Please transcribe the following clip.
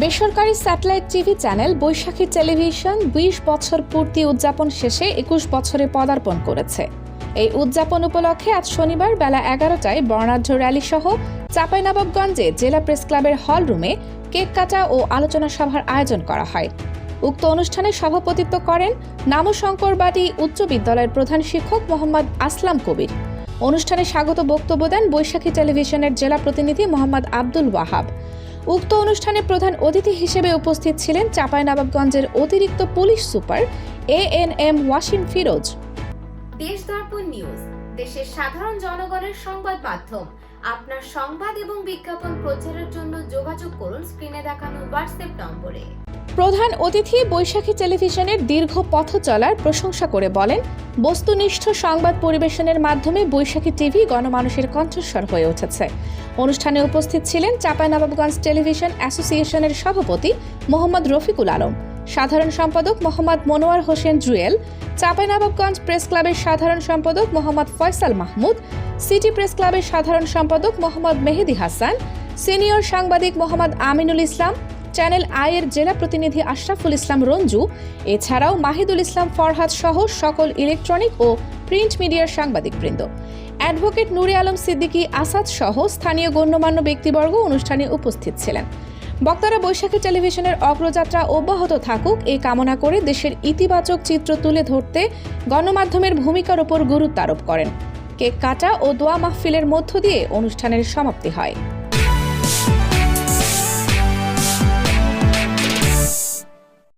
বেসরকারি satellite TV channel বৈশাখী television ২০ বছর পূর্তি উদযাপন শেষে ২১ বছরে পদার্পণ করেছে। এই উদযাপন উপলক্ষে আজ শনিবার বেলা ১১টায় বর্ণাঢ্য র্যালি সহ চাঁপাইনবাবগঞ্জে জেলা প্রেস ক্লাবের হল রুমে কেক কাটা ও আলোচনা সভার আয়োজন করা হয়। উক্ত অনুষ্ঠানে সভাপতিত্ব করেন নামশঙ্করবাড়ি উচ্চ বিদ্যালয়ের প্রধান শিক্ষক মোহাম্মদ আসলাম কবির। অনুষ্ঠানে স্বাগত বক্তব্য দেন বৈশাখী টেলিভিশনের জেলা প্রতিনিধি মোহাম্মদ আব্দুল ওয়াহাব। উক্ত অনুষ্ঠানে প্রধান অতিথি হিসেবে উপস্থিত ছিলেন চাঁপাইনবাবগঞ্জের অতিরিক্ত police super ANM Wasim Firoz. দেশ দর্পণ নিউজ, দেশের সাধারণ জনগণের সংবাদ মাধ্যম। আপনার সংবাদ এবং বিজ্ঞাপন প্রচারের জন্য যোগাযোগ করুন স্ক্রিনে দেখানো হোয়াটসঅ্যাপ নম্বরে। প্রধান অতিথি বৈশাখী টেলিভিশনের দীর্ঘ পথ চলার প্রশংসা করে বলেন, বস্তুনিষ্ঠ সংবাদ পরিবেশনের মাধ্যমে বৈশাখী টিভি গণমানুষের কণ্ঠস্বর হয়ে উঠেছে। অনুষ্ঠানে উপস্থিত ছিলেন চাঁপাইনবাবগঞ্জ টেলিভিশন অ্যাসোসিয়েশনের সভাপতি মোহাম্মদ রফিকুল আলম, সাধারণ সম্পাদক মোহাম্মদ মনোয়ার হোসেন জুয়েল, চাঁপাইনবাবগঞ্জ প্রেস ক্লাবের সাধারণ সম্পাদক মোহাম্মদ ফয়সাল মাহমুদ, সিটি প্রেস ক্লাবের সাধারণ সম্পাদক মোহাম্মদ মেহেদি হাসান, সিনিয়র সাংবাদিক মোহাম্মদ আমিনুল ইসলাম, চ্যানেল আই-এর জেলা প্রতিনিধি আশরাফুল ইসলাম রঞ্জু, এছাড়াও মাহিদুল ইসলাম ফরহাদ সহ সকল ইলেকট্রনিক ও প্রিন্ট মিডিয়ার সাংবাদিকবৃন্দ, অ্যাডভোকেট নুরে আলম সিদ্দিকী আসাদ সহ স্থানীয় গণ্যমান্য ব্যক্তিবর্গ অনুষ্ঠানে উপস্থিত ছিলেন। বক্তারা বৈশাখী টেলিভিশনের অগ্রযাত্রা অব্যাহত থাকুক এই কামনা করে দেশের ইতিবাচক চিত্র তুলে ধরতে গণমাধ্যমের ভূমিকার উপর গুরুত্ব আরোপ করেন। কেক কাটা ও দোয়া মাহফিলের মধ্য দিয়ে অনুষ্ঠানের সমাপ্তি হয়।